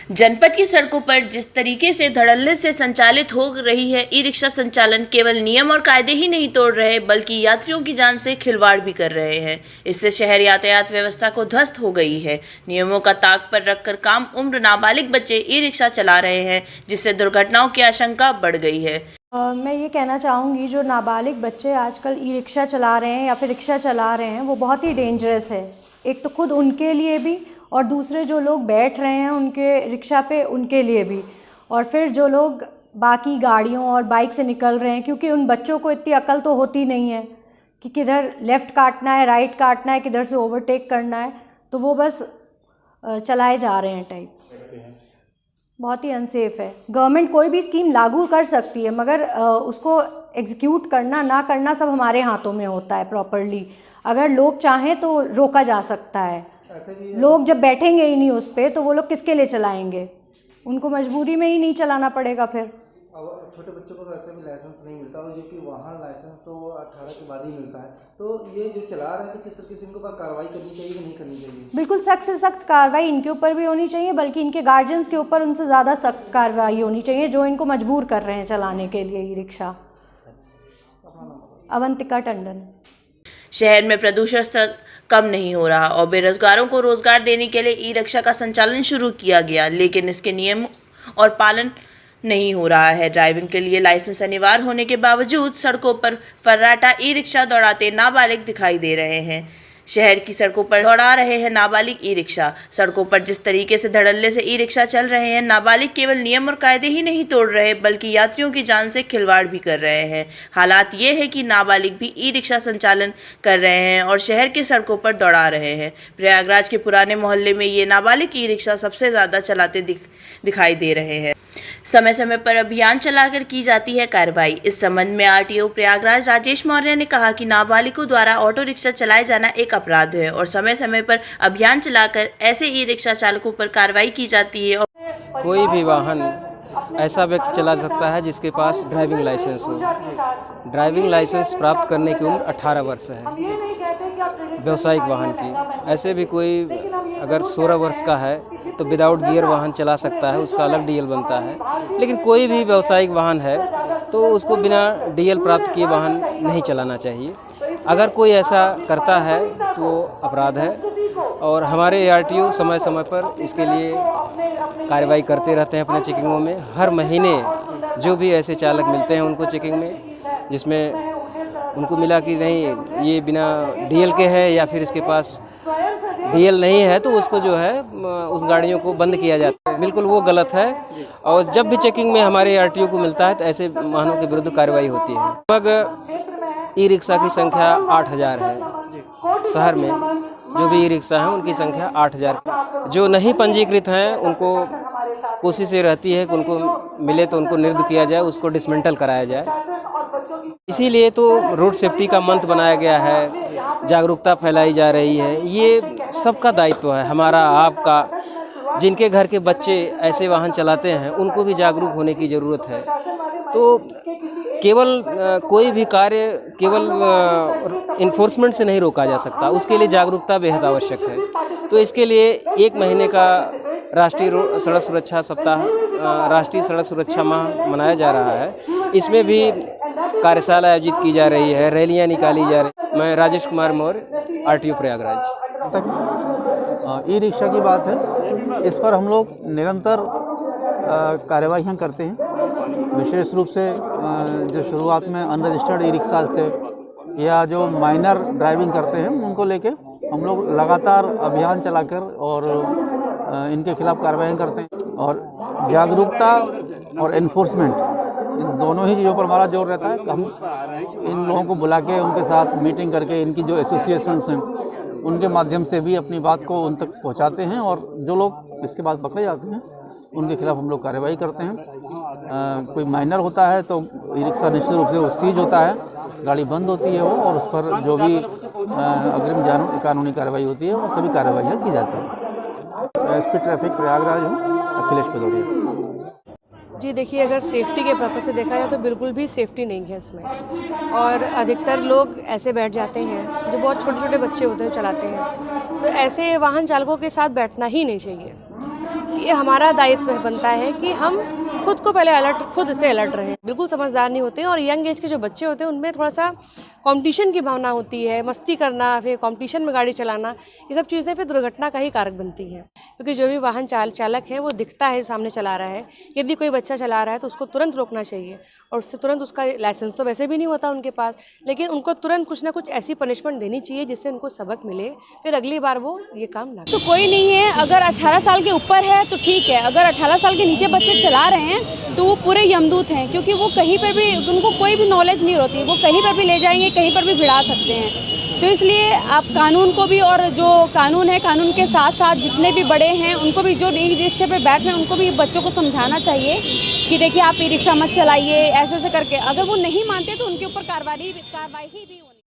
जनपद की सड़कों पर जिस तरीके से धड़ल्ले से संचालित हो रही है ई रिक्शा संचालन केवल नियम और कायदे ही नहीं तोड़ रहे बल्कि यात्रियों की जान से खिलवाड़ भी कर रहे हैं। इससे शहर यातायात व्यवस्था को ध्वस्त हो गई है। नियमों का ताक पर रखकर काम उम्र नाबालिग बच्चे ई रिक्शा चला रहे हैं, जिससे दुर्घटनाओं की आशंका बढ़ गई है। मैं ये कहना चाहूँगी, जो नाबालिग बच्चे आजकल ई रिक्शा चला रहे हैं या फिर रिक्शा चला रहे हैं वो बहुत ही डेंजरस है। एक तो खुद उनके लिए भी और दूसरे जो लोग बैठ रहे हैं उनके रिक्शा पे उनके लिए भी, और फिर जो लोग बाकी गाड़ियों और बाइक से निकल रहे हैं, क्योंकि उन बच्चों को इतनी अकल तो होती नहीं है कि किधर लेफ़्ट काटना है, राइट काटना है, किधर से ओवरटेक करना है, तो वो बस चलाए जा रहे हैं टाइप। बहुत ही अनसेफ है। गवर्नमेंट कोई भी स्कीम लागू कर सकती है, मगर उसको एग्जीक्यूट करना ना करना सब हमारे हाथों में होता है प्रॉपरली। अगर लोग चाहें तो रोका जा सकता है। लोग जब बैठेंगे ही नहीं उस पर तो वो लोग किसके लिए चलाएंगे? उनको मजबूरी में ही नहीं चलाना पड़ेगा। फिर अब छोटे बच्चों को तो ऐसे भी लाइसेंस नहीं मिलता, और जो कि वाहन लाइसेंस तो 18 के बाद ही मिलता है। तो ये जो चला रहे हैं तो किस तरीके से इनके ऊपर कार्रवाई करनी चाहिए कि नहीं करनी चाहिए? बिल्कुल सख्त से सख्त कार्रवाई इनके ऊपर भी होनी चाहिए, बल्कि इनके गार्जियंस के ऊपर उनसे ज़्यादा सख्त कार्रवाई होनी चाहिए जो इनको मजबूर कर रहे हैं चलाने के लिए ई रिक्शा। अवंतिका टंडन। शहर में प्रदूषण स्तर कम नहीं हो रहा और बेरोजगारों को रोजगार देने के लिए ई रिक्शा का संचालन शुरू किया गया, लेकिन इसके नियम और पालन नहीं हो रहा है। ड्राइविंग के लिए लाइसेंस अनिवार्य होने के बावजूद सड़कों पर फर्राटा ई रिक्शा दौड़ाते नाबालिग दिखाई दे रहे हैं। शहर की सड़कों पर दौड़ा रहे हैं नाबालिग ई रिक्शा। सड़कों पर जिस तरीके से धड़ल्ले से ई रिक्शा चल रहे हैं, नाबालिग केवल नियम और कायदे ही नहीं तोड़ रहे बल्कि यात्रियों की जान से खिलवाड़ भी कर रहे हैं। हालात ये है कि नाबालिग भी ई रिक्शा संचालन कर रहे हैं और शहर की सड़कों पर दौड़ा रहे हैं। प्रयागराज के पुराने मोहल्ले में ये नाबालिग ई रिक्शा सबसे ज़्यादा चलाते दिखाई दे रहे हैं। समय समय पर अभियान चलाकर की जाती है कार्रवाई। इस संबंध में आरटीओ प्रयागराज राजेश मौर्य ने कहा कि नाबालिगों द्वारा ऑटो रिक्शा चलाए जाना एक अपराध है और समय समय पर अभियान चलाकर ऐसे ई रिक्शा चालकों पर कार्रवाई की जाती है। कोई भी वाहन ऐसा व्यक्ति चला सकता है जिसके पास ड्राइविंग लाइसेंस हो। ड्राइविंग लाइसेंस प्राप्त करने की उम्र 18 वर्ष है व्यावसायिक वाहन की। ऐसे भी कोई अगर 16 वर्ष का है तो विदाउट गियर वाहन चला सकता है, उसका अलग डीएल बनता है। लेकिन कोई भी व्यावसायिक वाहन है तो उसको बिना डीएल प्राप्त किए वाहन नहीं चलाना चाहिए। अगर कोई ऐसा करता है तो अपराध है और हमारे आरटीओ समय समय पर इसके लिए कार्रवाई करते रहते हैं अपने चेकिंगों में। हर महीने जो भी ऐसे चालक मिलते हैं उनको चेकिंग में, जिसमें उनको मिला कि नहीं ये बिना डीएल के है या फिर इसके पास डीएल नहीं है, तो उसको जो है उस गाड़ियों को बंद किया जाता है। बिल्कुल वो गलत है और जब भी चेकिंग में हमारे आरटीओ को मिलता है तो ऐसे वाहनों के विरुद्ध कार्रवाई होती है। लगभग ई रिक्शा की संख्या 8000 है। शहर में जो भी ई रिक्शा हैं उनकी संख्या 8000। जो नहीं पंजीकृत हैं उनको कोशिश ये रहती है कि उनको मिले तो उनको निरुद्ध किया जाए, उसको डिसमेंटल कराया जाए। इसीलिए तो रोड सेफ्टी का मंत्र बनाया गया है, जागरूकता फैलाई जा रही है। ये सबका दायित्व है, हमारा आपका। जिनके घर के बच्चे ऐसे वाहन चलाते हैं उनको भी जागरूक होने की ज़रूरत है। तो केवल कोई भी कार्य केवल इन्फोर्समेंट से नहीं रोका जा सकता, उसके लिए जागरूकता बेहद आवश्यक है। तो इसके लिए 1 महीने का राष्ट्रीय सड़क सुरक्षा सप्ताह, राष्ट्रीय सड़क सुरक्षा माह मनाया जा रहा है। इसमें भी कार्यशाला आयोजित की जा रही है, रैलियां निकाली जा रही है। मैं Rajesh Kumar Maurya, RTO Prayagraj. E rickshaw की बात है, इस पर हम लोग निरंतर कार्यवाहियाँ करते हैं। विशेष रूप से जो शुरुआत में अनरजिस्टर्ड ई रिक्शाज थे या जो माइनर ड्राइविंग करते हैं उनको लेके हम लोग लगातार अभियान चलाकर और इनके खिलाफ कार्रवाई करते हैं। और जागरूकता और एनफोर्समेंट, इन दोनों ही चीज़ों पर हमारा जोर रहता है। हम इन लोगों को बुला के उनके साथ मीटिंग करके इनकी जो एसोसिएशंस हैं उनके माध्यम से भी अपनी बात को उन तक पहुंचाते हैं, और जो लोग इसके बाद पकड़े जाते हैं उनके खिलाफ हम लोग कार्रवाई करते हैं। कोई माइनर होता है तो ई रिक्शा निश्चित रूप से वो सीज होता है, गाड़ी बंद होती है वो, और उस पर जो भी अग्रिम कानूनी कार्रवाई होती है वो सभी कार्रवाइयाँ की जाती हैं। एसपी ट्रैफिक प्रयागराज हूँ, अखिलेश भदौरिया। जी देखिए, अगर सेफ्टी के पर्पज़ से देखा जाए तो बिल्कुल भी सेफ्टी नहीं है इसमें, और अधिकतर लोग ऐसे बैठ जाते हैं जो बहुत छोटे छोटे बच्चे होते हैं चलाते हैं, तो ऐसे वाहन चालकों के साथ बैठना ही नहीं चाहिए। कि ये हमारा दायित्व बनता है कि हम खुद को पहले खुद से अलर्ट रहें। बिल्कुल समझदार नहीं होते हैं और यंग एज के जो बच्चे होते हैं उनमें थोड़ा सा कंपटीशन की भावना होती है, मस्ती करना, फिर कंपटीशन में गाड़ी चलाना, ये सब चीज़ें फिर दुर्घटना का ही कारक बनती हैं। क्योंकि जो भी वाहन चालक है वो दिखता है सामने चला रहा है, यदि कोई बच्चा चला रहा है तो उसको तुरंत रोकना चाहिए और उससे तुरंत, उसका लाइसेंस तो वैसे भी नहीं होता उनके पास, लेकिन उनको तुरंत कुछ ना कुछ ऐसी पनिशमेंट देनी चाहिए जिससे उनको सबक मिले, फिर अगली बार वो ये काम ना तो कोई नहीं है, अगर 18 साल के ऊपर है तो ठीक है, अगर 18 साल के नीचे बच्चे चला रहे हैं तो वो पूरे यमदूत हैं, क्योंकि वो कहीं पर भी, उनको कोई भी नॉलेज नहीं होती, वो कहीं पर भी ले जाएंगे, कहीं पर भी भिड़ा सकते हैं। तो इसलिए आप कानून को भी, और जो कानून है, कानून के साथ साथ जितने भी बड़े हैं उनको भी, जो ई रिक्शा पे बैठ रहे हैं उनको भी बच्चों को समझाना चाहिए कि देखिए आप ई रिक्शा मत चलाइए, ऐसे ऐसे करके। अगर वो नहीं मानते तो उनके ऊपर कार्रवाई भी होनी।